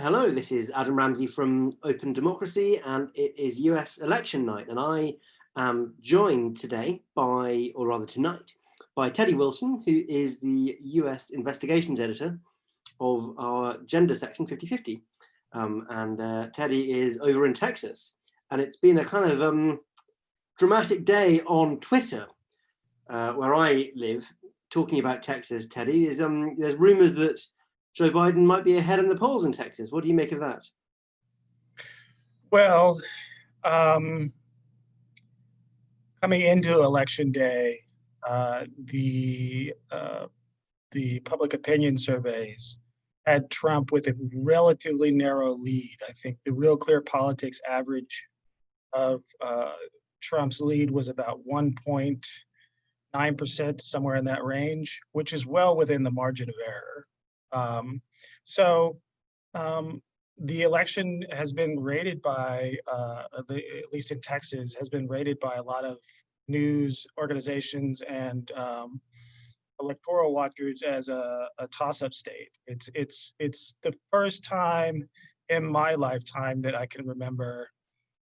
Hello, this is Adam Ramsey from Open Democracy, and it is US election night. And I am joined today by, or rather tonight, by Teddy Wilson, who is the US investigations editor of our gender section 50/50. Teddy is over in Texas. And it's been a kind of dramatic day on Twitter, where I live, talking about Texas, Teddy. There's rumors that Joe Biden might be ahead in the polls in Texas. What do you make of that? Well, coming into election day, the public opinion surveys had Trump with a relatively narrow lead. I think the Real Clear Politics average of Trump's lead was about 1.9%, somewhere in that range, which is well within the margin of error. So the election has been rated by, at least in Texas, has been rated by a lot of news organizations and electoral watchers as a toss-up state. It's the first time in my lifetime that I can remember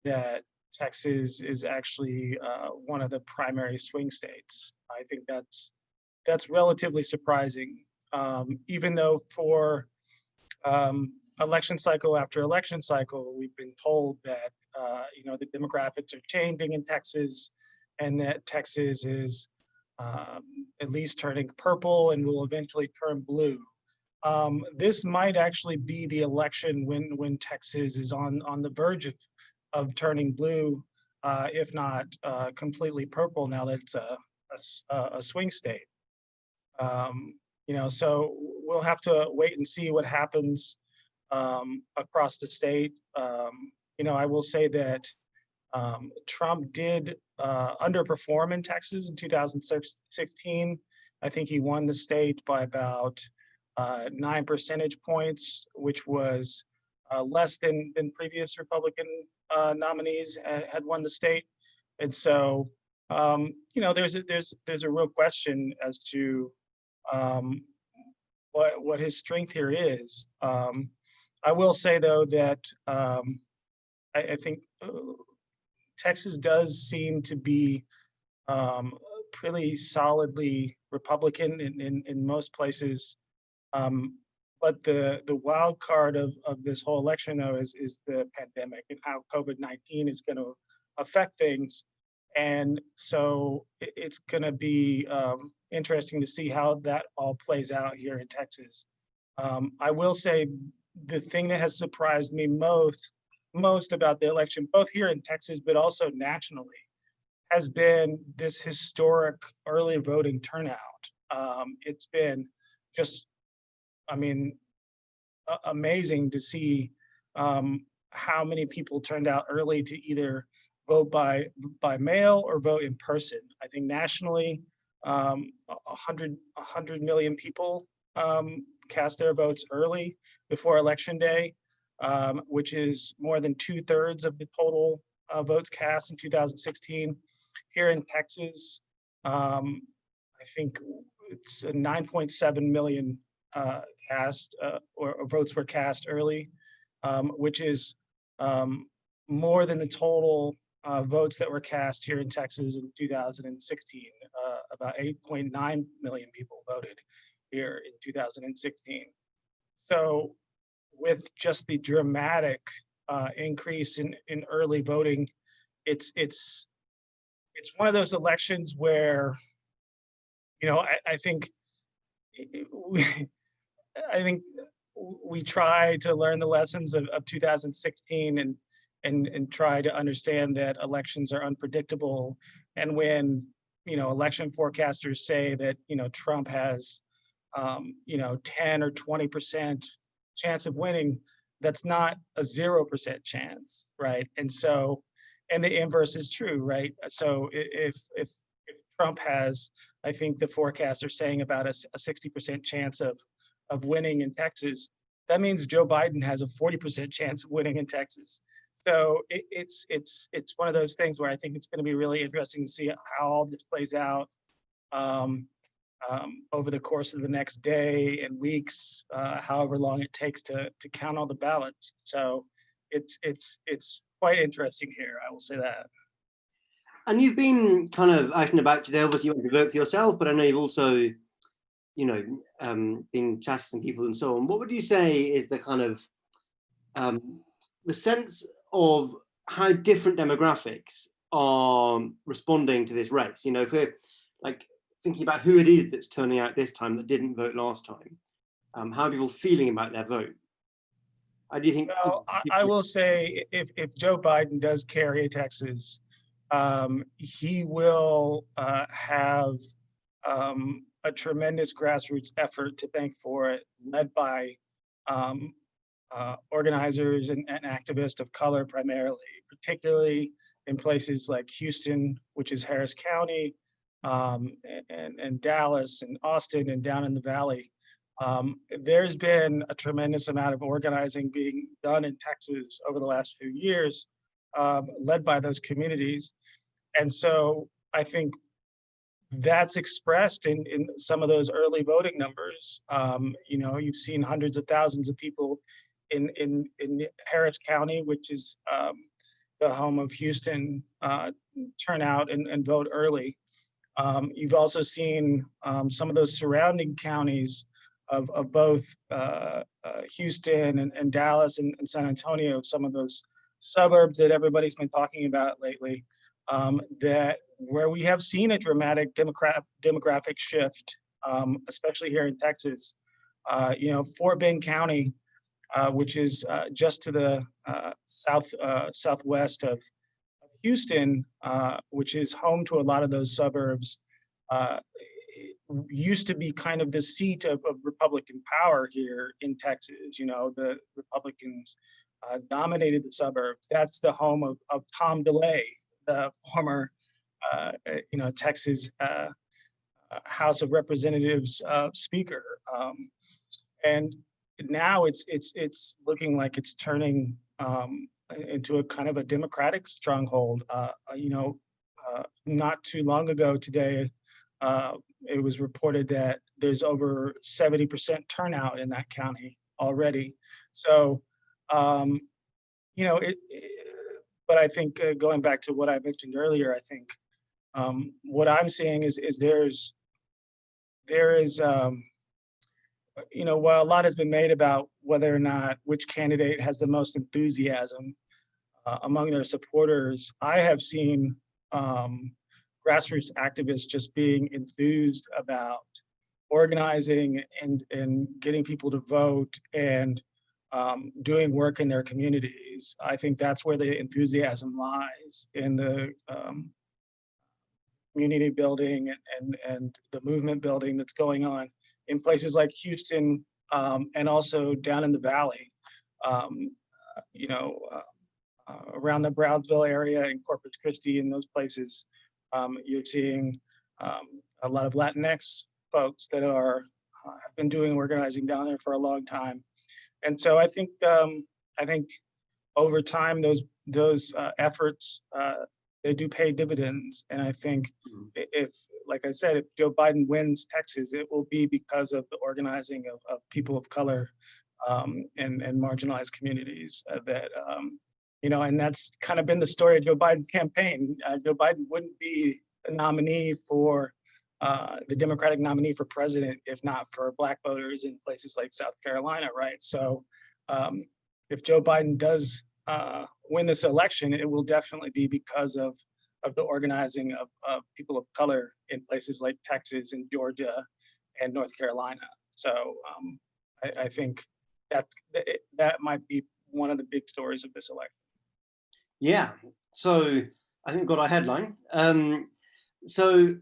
that Texas is actually one of the primary swing states. I think that's relatively surprising. Even though for election cycle after election cycle, we've been told that the demographics are changing in Texas, and that Texas is at least turning purple and will eventually turn blue. This might actually be the election when Texas is on the verge of turning blue, if not completely purple. Now that it's a swing state. So we'll have to wait and see what happens across the state. I will say that Trump did underperform in Texas in 2016. I think he won the state by about 9 percentage points, which was less than previous Republican nominees had won the state. And so, there's a real question as to what his strength here is. I will say though that I think Texas does seem to be pretty solidly Republican in most places. But the wild card of this whole election though is the pandemic and how COVID-19 is going to affect things. And so it's going to be interesting to see how that all plays out here in Texas. I will say the thing that has surprised me most about the election, both here in Texas, but also nationally, has been this historic early voting turnout. It's been just, amazing to see how many people turned out early to either vote by mail or vote in person. I think nationally, 100 million people cast their votes early before election day, which is more than 2/3 of the total votes cast in 2016. Here in Texas, I think it's 9.7 million cast or votes were cast early, which is more than the total votes that were cast here in Texas in 2016. About 8.9 million people voted here in 2016. So with just the dramatic increase in early voting, it's one of those elections where, I think we try to learn the lessons of 2016 and try to understand that elections are unpredictable. And when, election forecasters say that, Trump has, 10 or 20% chance of winning, that's not a 0% chance, right? And so, and the inverse is true, right? So if Trump has, I think the forecasts are saying about a 60% chance of winning in Texas, that means Joe Biden has a 40% chance of winning in Texas. So it's one of those things where I think it's going to be really interesting to see how all this plays out. over the course of the next day and weeks, however long it takes to count all the ballots. So it's quite interesting here. I will say that. And you've been kind of out and about today. Obviously, you went to vote for yourself, but I know you've also, been chatting to some people and so on. What would you say is the kind of the sense of how different demographics are responding to this race? If we're like thinking about who it is that's turning out this time that didn't vote last time, how are people feeling about their vote? How do you think? Well, I will say if Joe Biden does carry Texas, he will have a tremendous grassroots effort to thank for it, led by um, organizers and activists of color primarily, particularly in places like Houston, which is Harris County, and Dallas and Austin and down in the Valley. There's been a tremendous amount of organizing being done in Texas over the last few years, led by those communities. And so I think that's expressed in some of those early voting numbers. You've seen hundreds of thousands of people in Harris County, which is the home of Houston, turn out and vote early. You've also seen some of those surrounding counties of both Houston and Dallas and San Antonio, some of those suburbs that everybody's been talking about lately, that where we have seen a dramatic demographic shift, especially here in Texas. Fort Bend County, which is just to the southwest of Houston, which is home to a lot of those suburbs, used to be kind of the seat of Republican power here in Texas. The Republicans dominated the suburbs. That's the home of Tom DeLay, the former, Texas House of Representatives speaker. And now it's looking like it's turning into a kind of a Democratic stronghold. Not too long ago today, it was reported that there's over 70% turnout in that county already. So, but I think going back to what I mentioned earlier, I think what I'm seeing is there is, while a lot has been made about whether or not which candidate has the most enthusiasm among their supporters, I have seen grassroots activists just being enthused about organizing and getting people to vote and doing work in their communities. I think that's where the enthusiasm lies, in the community building and the movement building that's going on in places like Houston, and also down in the Valley, around the Brownsville area and Corpus Christi and those places. You're seeing a lot of Latinx folks that have been doing organizing down there for a long time. And so I think over time those efforts, they do pay dividends. And I think if, like I said, if Joe Biden wins Texas, it will be because of the organizing of people of color and marginalized communities and that's kind of been the story of Joe Biden's campaign. Joe Biden wouldn't be a nominee for the Democratic nominee for president if not for Black voters in places like South Carolina, right? So if Joe Biden does win this election, it will definitely be because of the organizing of people of color in places like Texas and Georgia and North Carolina. So I think that might be one of the big stories of this election. Yeah. So I think we've got our headline. So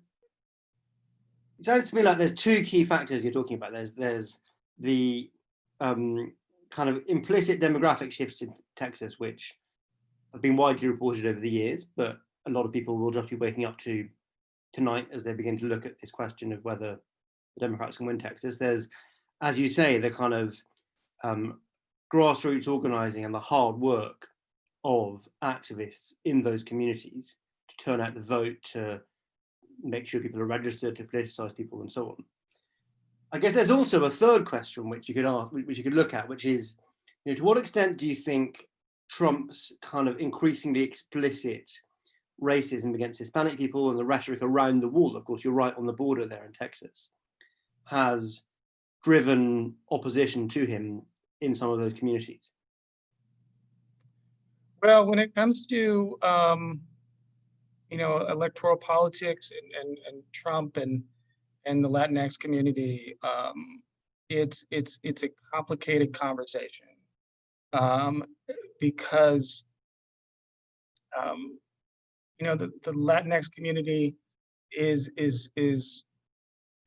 it sounds to me like there's two key factors you're talking about. There's the kind of implicit demographic shifts in Texas, which have been widely reported over the years, but a lot of people will just be waking up to tonight as they begin to look at this question of whether the Democrats can win Texas. There's, as you say, the kind of grassroots organizing and the hard work of activists in those communities to turn out the vote, to make sure people are registered, to politicize people, and so on. I guess there's also a third question which you could ask, which you could look at, which is, to what extent do you think Trump's kind of increasingly explicit racism against Hispanic people and the rhetoric around the wall, of course, you're right on the border there in Texas, has driven opposition to him in some of those communities? Well, when it comes to electoral politics and Trump and the Latinx community, it's a complicated conversation, because the Latinx community is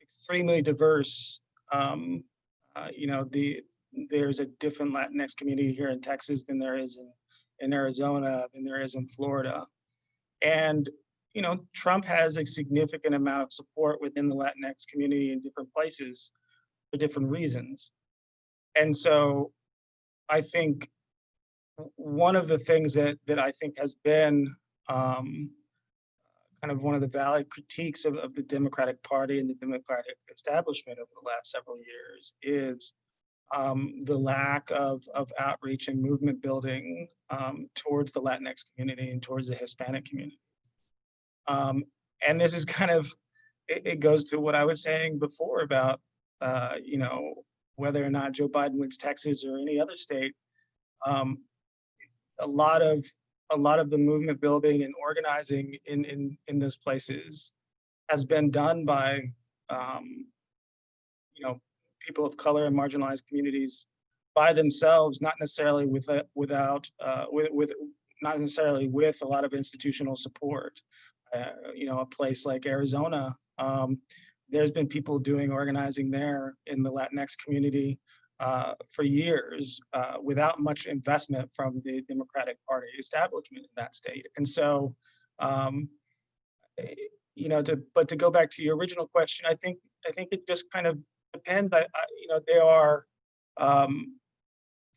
extremely diverse. There's a different Latinx community here in Texas than there is in Arizona, than there is in Florida. And, Trump has a significant amount of support within the Latinx community in different places for different reasons. And so I think one of the things that I think has been kind of one of the valid critiques of the Democratic Party and the Democratic establishment over the last several years is the lack of outreach and movement building towards the Latinx community and towards the Hispanic community. And this is kind of, it goes to what I was saying before about, whether or not Joe Biden wins Texas or any other state. A lot of the movement building and organizing in those places has been done by, people of color and marginalized communities by themselves, not necessarily with not necessarily with a lot of institutional support. A place like Arizona, there's been people doing organizing there in the Latinx community for years without much investment from the Democratic Party establishment in that state. And so, to go back to your original question, I think it just kind of depends. There are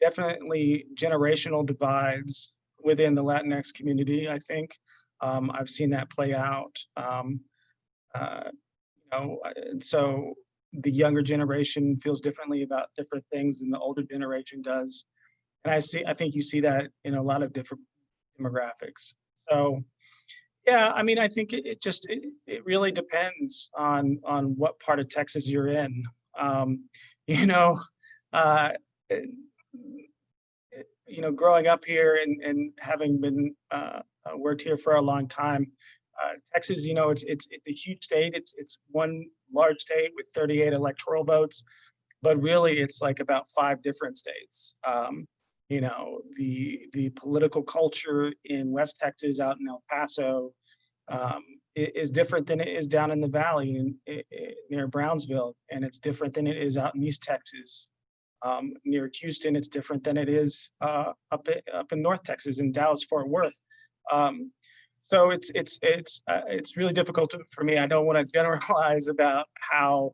definitely generational divides within the Latinx community. I think I've seen that play out. And so the younger generation feels differently about different things than the older generation does. And I think you see that in a lot of different demographics. So, yeah, I mean, I think it really depends on what part of Texas you're in. Growing up here and having been worked here for a long time, Texas, it's a huge state. It's one large state with 38 electoral votes, but really it's like about 5 different states. The political culture in West Texas, out in El Paso, is different than it is down in the valley near Brownsville, and it's different than it is out in East Texas. Near Houston, it's different than it is up in North Texas in Dallas-Fort Worth. So it's really difficult for me. I don't want to generalize about how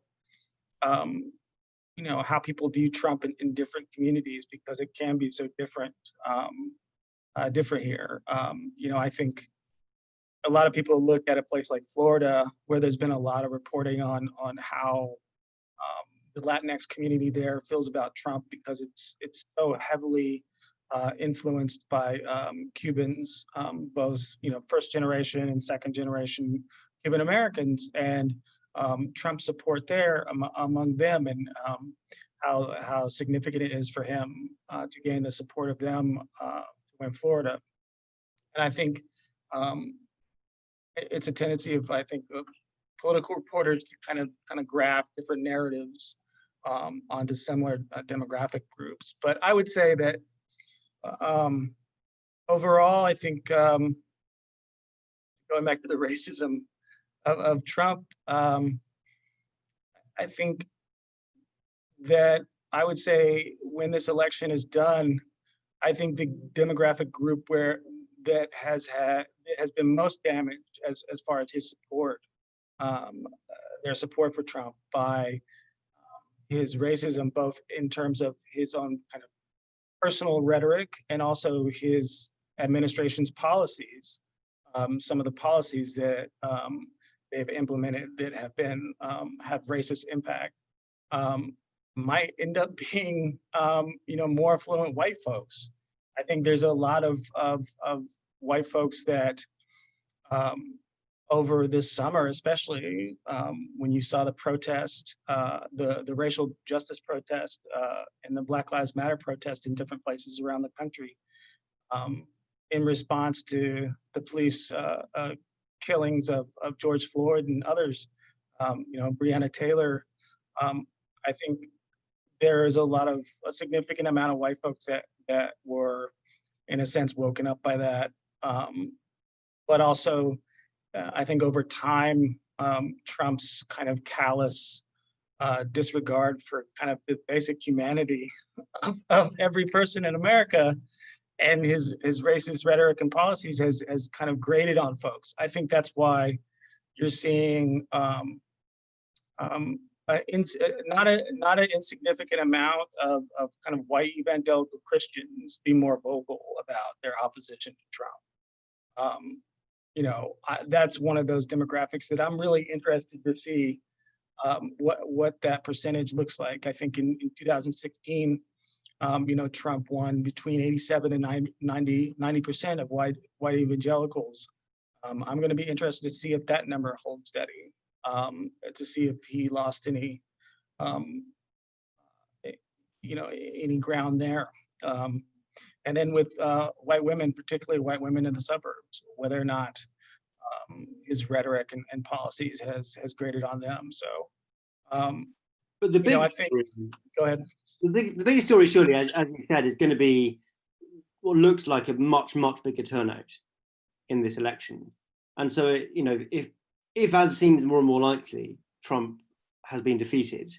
how people view Trump in different communities, because it can be so different here. I think a lot of people look at a place like Florida, where there's been a lot of reporting on how the Latinx community there feels about Trump, because it's so heavily influenced by Cubans, both first generation and second generation Cuban Americans, and Trump's support there among them, and how significant it is for him to gain the support of them to win Florida. And I think it's a tendency of political reporters to kind of graft different narratives onto similar demographic groups. But I would say that overall, I think going back to the racism of Trump, I think that I would say when this election is done, I think the demographic group that has been most damaged as far as his support, their support for Trump, by his racism, both in terms of his own kind of personal rhetoric and also his administration's policies. Some of the policies that they've implemented that have been have racist impact might end up being more affluent white folks. I think there's a lot of white folks that over this summer, especially when you saw the protest, the racial justice protest and the Black Lives Matter protest in different places around the country, um, in response to the police killings of George Floyd and others, Breonna Taylor. I think there is a significant amount of white folks that were, in a sense, woken up by that, but also I think over time, Trump's kind of callous disregard for kind of the basic humanity of every person in America and his racist rhetoric and policies has kind of grated on folks. I think that's why you're seeing not an insignificant amount of kind of white evangelical Christians be more vocal about their opposition to Trump. That's one of those demographics that I'm really interested to see what that percentage looks like. I think in 2016, Trump won between 87 and 90% of white evangelicals. I'm going to be interested to see if that number holds steady, to see if he lost um, any ground there. And then with white women, particularly white women in the suburbs, whether or not his rhetoric and policies has grated on them. So, But the big I think, go ahead. The biggest story, surely, as you said, is going to be what looks like a much much bigger turnout in this election. And so, if as seems more and more likely, Trump has been defeated,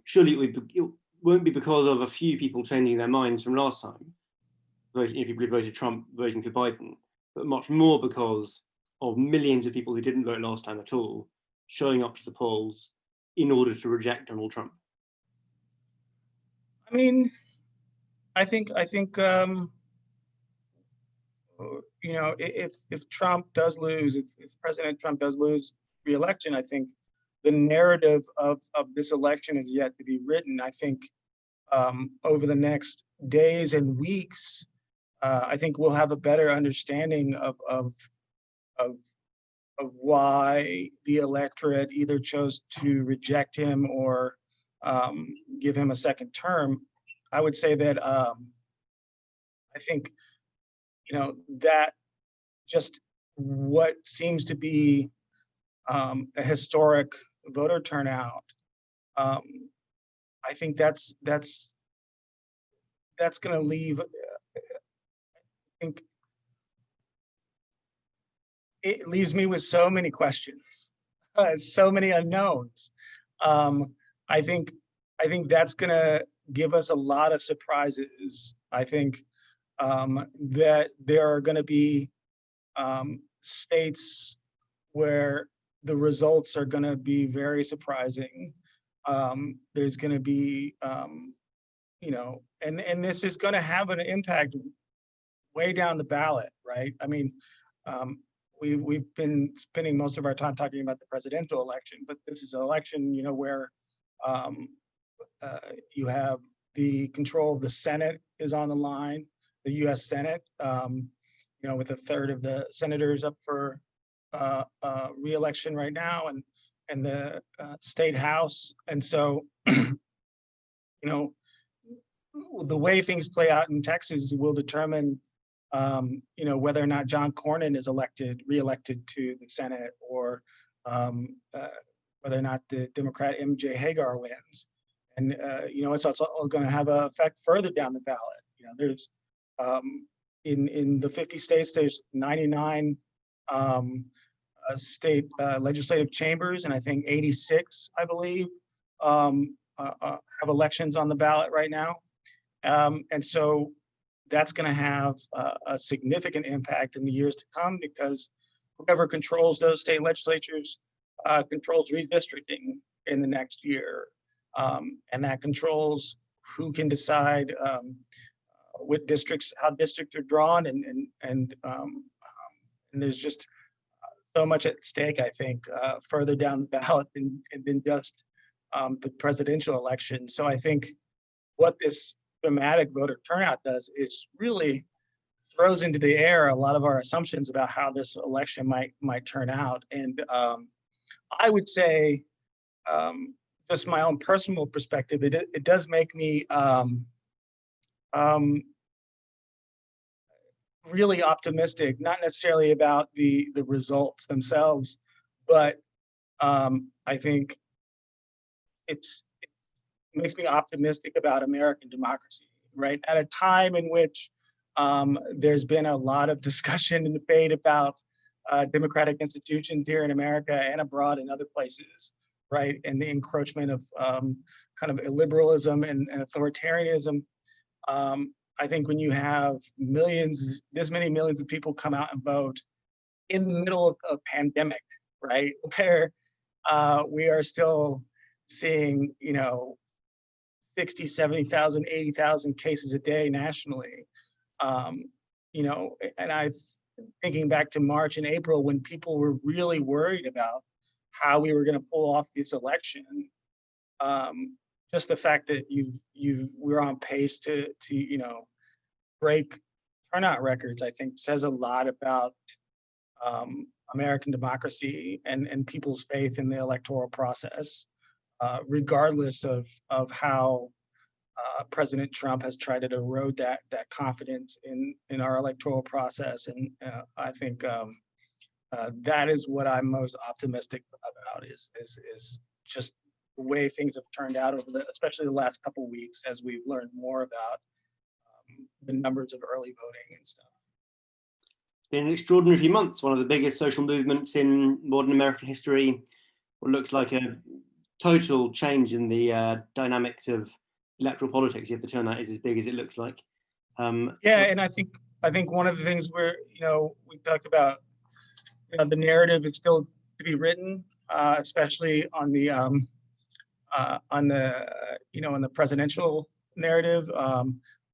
surely it won't be because of a few people changing their minds from last time, people who voted Trump voting for Biden, but much more because of millions of people who didn't vote last time at all showing up to the polls in order to reject Donald Trump. I mean, I think if Trump does lose, if President Trump does lose re-election, I think the narrative of this election is yet to be written. I think over the next days and weeks, I think we'll have a better understanding of why the electorate either chose to reject him or give him a second term. I would say that I think that just what seems to be a historic voter turnout. I think that's going to leave. I think it leaves me with so many questions, so many unknowns. I think that's going to give us a lot of surprises. I think that there are going to be states where the results are going to be very surprising. There's going to be, and this is going to have an impact way down the ballot, right? I mean, we've been spending most of our time talking about the presidential election, but this is an election, where you have the control of the Senate is on the line, the U.S. Senate, with a third of the senators up for re-election right now, and the state house, and so the way things play out in Texas will determine whether or not John Cornyn is re-elected to the Senate, or whether or not the Democrat MJ Hagar wins. And it's also going to have an effect further down the ballot. There's in the 50 states, there's 99 state legislative chambers, and I think 86, I believe, have elections on the ballot right now. And so that's going to have a significant impact in the years to come, because whoever controls those state legislatures controls redistricting in the next year. And that controls who can decide what districts, how districts are drawn, and there's just so much at stake, I think, further down the ballot than just the presidential election. So I think what this dramatic voter turnout does is really throws into the air a lot of our assumptions about how this election might turn out. And I would say, just my own personal perspective, it does make me um, really optimistic, not necessarily about the results themselves, but I think it makes me optimistic about American democracy, right? At a time in which there's been a lot of discussion and debate about democratic institutions here in America and abroad in other places, right? And the encroachment of kind of illiberalism and authoritarianism. I think when you have this many millions of people come out and vote in the middle of a pandemic, right, where we are still seeing, 60, 70,000, 80,000 cases a day nationally. Um, and thinking back to March and April when people were really worried about how we were going to pull off this election. Just the fact that we're on pace to break turnout records, I think says a lot about American democracy and people's faith in the electoral process, regardless of how President Trump has tried to erode that confidence in our electoral process. And I think that is what I'm most optimistic about is just the way things have turned out especially the last couple of weeks as we've learned more about the numbers of early voting and stuff. It's been an extraordinary few months, one of the biggest social movements in modern American history. What looks like a total change in the dynamics of electoral politics if the turnout is as big as it looks like. Yeah, and I think one of the things we talked about, the narrative is still to be written, especially on the in the presidential narrative.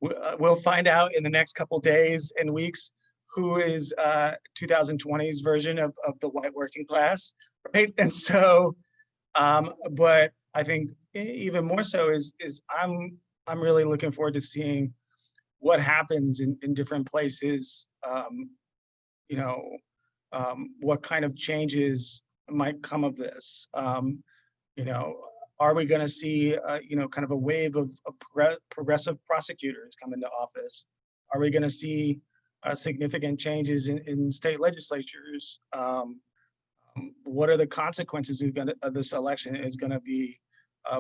We'll find out in the next couple days and weeks who is 2020's version of the white working class, right? And so, but I think even more so is I'm really looking forward to seeing what happens in different places. What kind of changes might come of this? Are we going to see kind of a wave of progressive prosecutors come into office? Are we going to see significant changes in state legislatures? What are the consequences of this election is going to be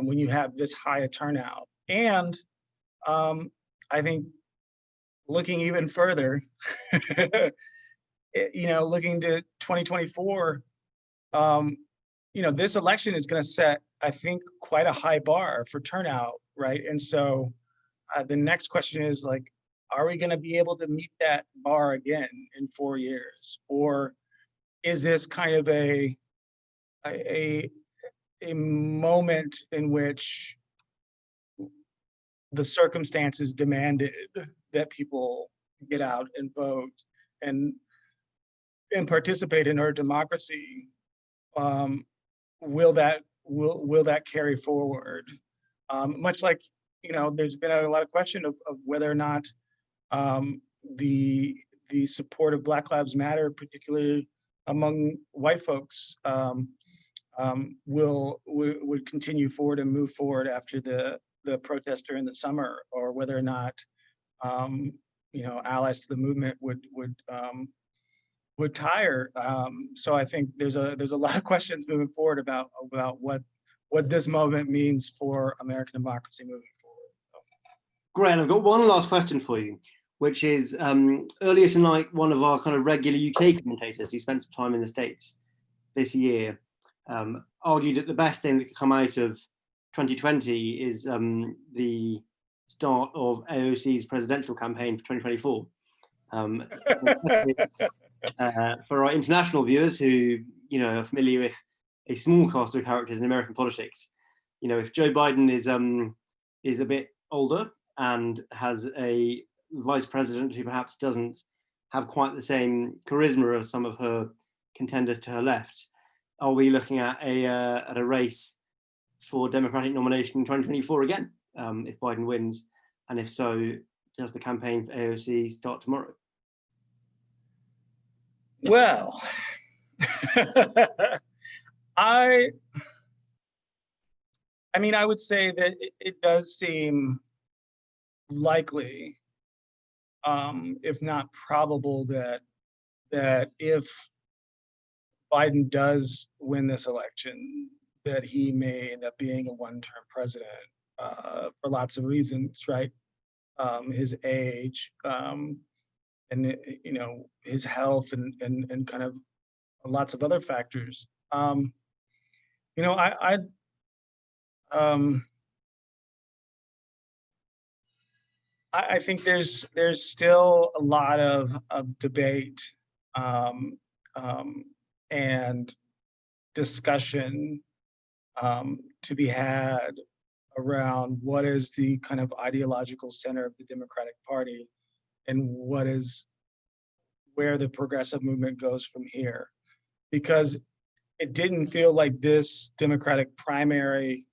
when you have this high a turnout? And I think looking even further, looking to 2024, this election is going to set, I think, quite a high bar for turnout, right? And so the next question is are we going to be able to meet that bar again in 4 years? Or is this kind of a moment in which the circumstances demanded that people get out and vote and participate in our democracy? Will that carry forward? Much like there's been a lot of question of whether or not the support of Black Lives Matter, particularly among white folks, would continue forward and move forward after the protest during the summer, or whether or not allies to the movement would tire. So I think there's a lot of questions moving forward about what this moment means for American democracy moving forward. Great, and I've got one last question for you, which is earlier tonight, one of our kind of regular UK commentators who spent some time in the States this year argued that the best thing that could come out of 2020 is the start of AOC's presidential campaign for 2024. For our international viewers who are familiar with a small cast of characters in American politics, if Joe Biden is a bit older and has a vice president who perhaps doesn't have quite the same charisma as some of her contenders to her left, are we looking at a race for Democratic nomination in 2024 again, if Biden wins? And if so, does the campaign for AOC start tomorrow? Well, I mean, I would say that it does seem likely, if not probable, that if Biden does win this election, that he may end up being a one-term president, for lots of reasons, right? His age, and his health, and kind of lots of other factors. You know, um, I think there's still a lot of debate, um, um, and discussion, to be had around what is the kind of ideological center of the Democratic Party, and what is where the progressive movement goes from here. Because it didn't feel like this Democratic primary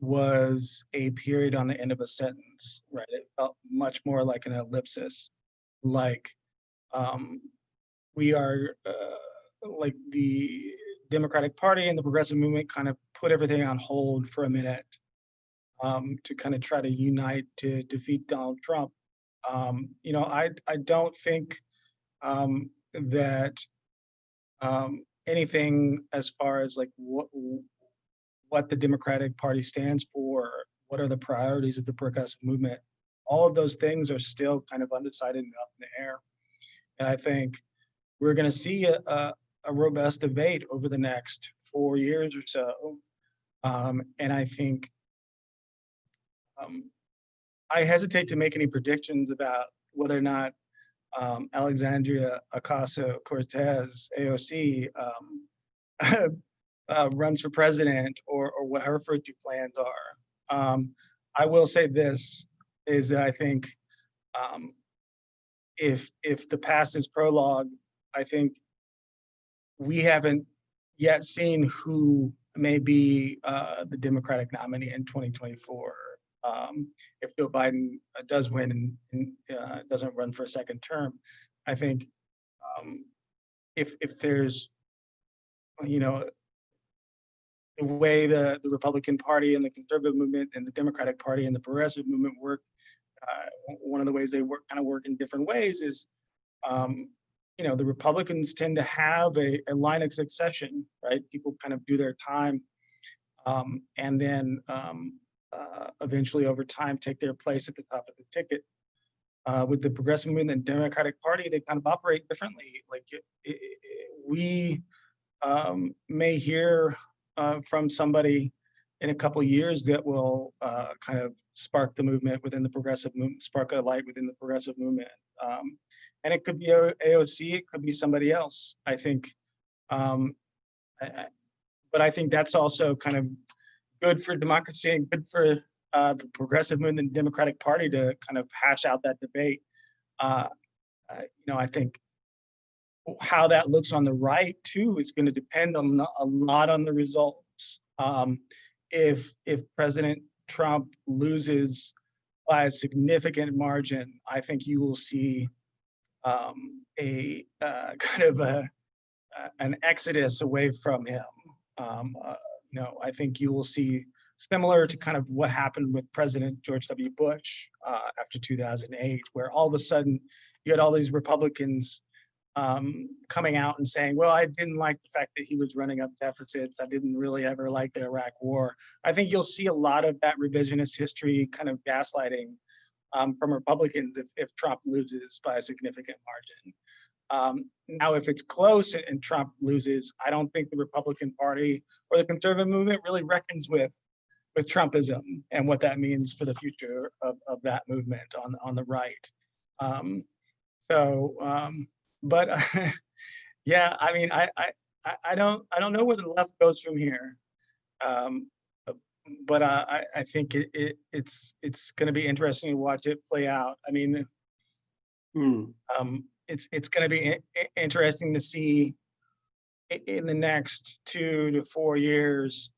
was a period on the end of a sentence, right? It felt much more like an ellipsis, like, um, we are, like the Democratic Party and the progressive movement kind of put everything on hold for a minute, to kind of try to unite to defeat Donald Trump. I don't think, that, anything as far as like what the Democratic Party stands for, what are the priorities of the progressive movement, all of those things are still kind of undecided and up in the air. And I think we're going to see a robust debate over the next 4 years or so. And I think, I hesitate to make any predictions about whether or not, Alexandria Ocasio-Cortez, AOC, runs for president, or what her future plans are. I will say this, is that I think, if the past is prologue, I think we haven't yet seen who may be, the Democratic nominee in 2024. If Joe Biden does win and doesn't run for a second term, I think, if there's, you know, the way the Republican Party and the conservative movement and the Democratic Party and the progressive movement work, one of the ways they work in different ways is, the Republicans tend to have a line of succession, right? People kind of do their time, and then, eventually over time take their place at the top of the ticket. With the progressive movement and Democratic Party, they kind of operate differently. Like we, may hear, from somebody in a couple years that will, kind of spark the movement within the progressive movement, spark a light within the progressive movement. And it could be AOC, it could be somebody else. I think, um, but I think that's also kind of good for democracy and good for, the progressive movement and Democratic Party to kind of hash out that debate. Uh, I think how that looks on the right too is going to depend on a lot on the results. If President Trump loses by a significant margin, I think you will see, a kind of an exodus away from him. I think you will see similar to kind of what happened with President George W. Bush, after 2008, where all of a sudden you had all these Republicans, coming out and saying, well, I didn't like the fact that he was running up deficits. I didn't really ever like the Iraq War. I think you'll see a lot of that revisionist history kind of gaslighting, from Republicans if Trump loses by a significant margin. Now, if it's close and Trump loses, I don't think the Republican Party or the conservative movement really reckons with Trumpism and what that means for the future of that movement on the right. Um, so, but yeah, I mean, I don't know where the left goes from here. Um, but I think it's going to be interesting to watch it play out. I mean, Hmm. it's going to be interesting to see in the next 2 to 4 years,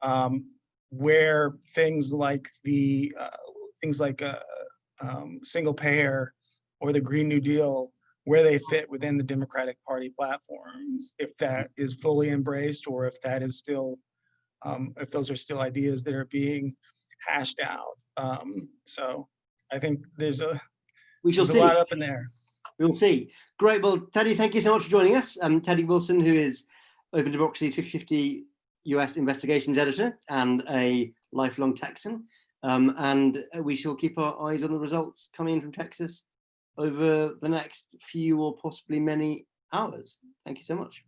um, where things like single payer or the Green New Deal, where they fit within the Democratic Party platforms, if that is fully embraced or if that is still, if those are still ideas that are being hashed out. So I think We shall there's a see. lot up in there. We'll see. Great. Well, Teddy, thank you so much for joining us. Teddy Wilson, who is Open Democracy's 50/50 US investigations editor and a lifelong Texan. And we shall keep our eyes on the results coming in from Texas over the next few or possibly many hours. Thank you so much.